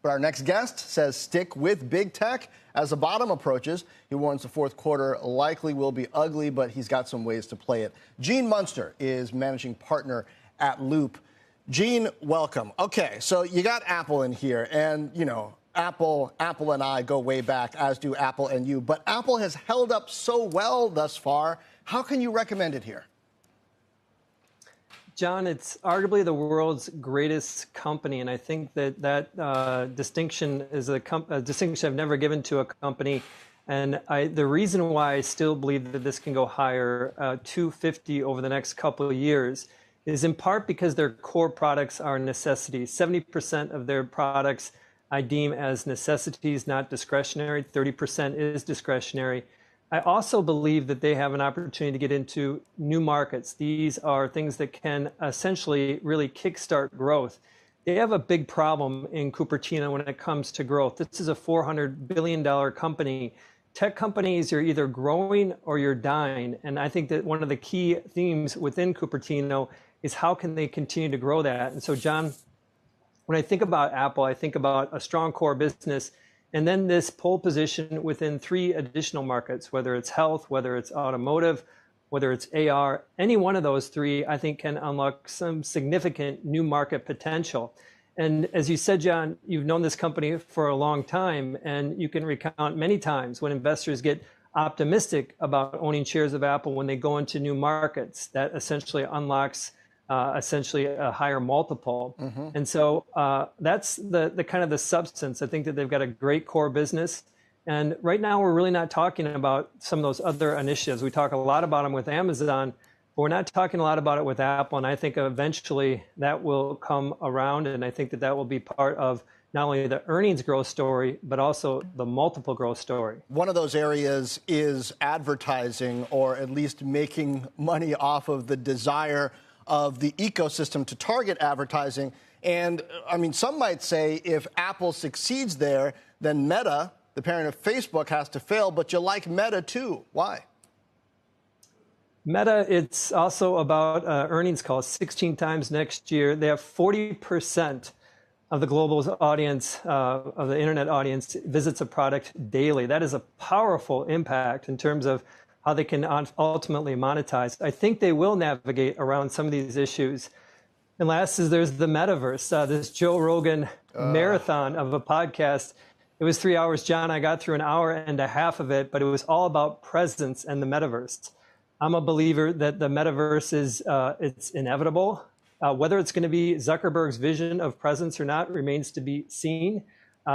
But our next guest says stick with big tech as the bottom approaches. He warns the fourth quarter likely will be ugly, but he's got some ways to play it. Gene Munster is managing partner at Loup. Gene, welcome. Okay, so you got Apple in here, and, you know, Apple and I go way back, as do Apple and you. But Apple has held up so well thus far. How can you recommend it here? John, it's arguably the world's greatest company, and I think that distinction is a distinction I've never given to a company. And the reason why I still believe that this can go higher, 250 over the next couple of years, is in part because their core products are necessities. 70% of their products I deem as necessities, not discretionary. 30% is discretionary. I also believe that they have an opportunity to get into new markets. These are things that can essentially really kickstart growth. They have a big problem in Cupertino when it comes to growth. This is a $400 billion company. Tech companies are either growing or you're dying. And I think that one of the key themes within Cupertino is how can they continue to grow that? And so, John, when I think about Apple, I think about a strong core business and then this pole position within 3 additional markets, whether it's health, whether it's automotive, whether it's AR, any one of those 3, I think can unlock some significant new market potential. And as you said, John, you've known this company for a long time, and you can recount many times when investors get optimistic about owning shares of Apple when they go into new markets. That essentially unlocks essentially a higher multiple. Mm-hmm. And so that's the kind of the substance. I think that they've got a great core business. And right now, we're really not talking about some of those other initiatives. We talk a lot about them with Amazon, but we're not talking a lot about it with Apple. And I think eventually that will come around. And I think that that will be part of not only the earnings growth story, but also the multiple growth story. One of those areas is advertising, or at least making money off of the desire of the ecosystem to target advertising. And I mean, some might say if Apple succeeds there, then Meta, the parent of Facebook, has to fail. But you like Meta too. Why? Meta, it's also about earnings calls 16 times next year. They have 40% of the global audience, of the internet audience, visits a product daily. That is a powerful impact in terms of how they can ultimately monetize. I think they will navigate around some of these issues. And last is there's the metaverse, this Joe Rogan marathon of a podcast. It was 3 hours, John. I got through an hour and a half of it, but it was all about presence and the metaverse. I'm a believer that the metaverse is it's inevitable. Whether it's going to be Zuckerberg's vision of presence or not remains to be seen.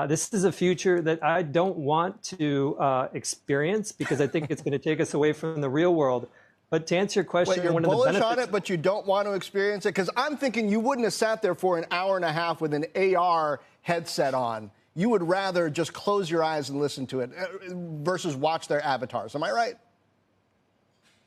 This is a future that I don't want to experience because I think it's going to take us away from the real world. But to answer your question, wait, you're bullish on it, but you don't want to experience it? Because I'm thinking you wouldn't have sat there for an hour and a half with an AR headset on. You would rather just close your eyes and listen to it versus watch their avatars. Am I right?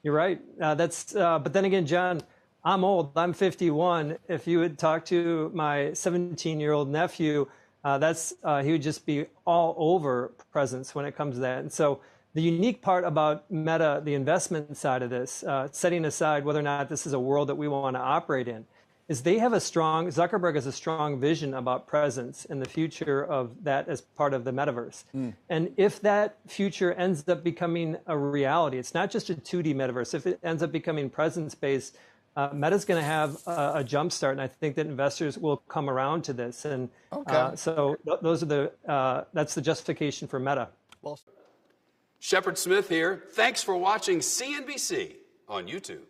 You're right. But then again, John, I'm old. I'm 51. If you would talk to my 17-year-old nephew, he would just be all over presence when it comes to that. And so the unique part about Meta, the investment side of this, setting aside whether or not this is a world that we want to operate in, is Zuckerberg has a strong vision about presence and the future of that as part of the metaverse. And if that future ends up becoming a reality, it's not just a 2D metaverse. If it ends up becoming presence-based, Meta's going to have a jump start, and I think that investors will come around to this. And so that's the justification for Meta. Well, Shepard Smith here. Thanks for watching CNBC on YouTube.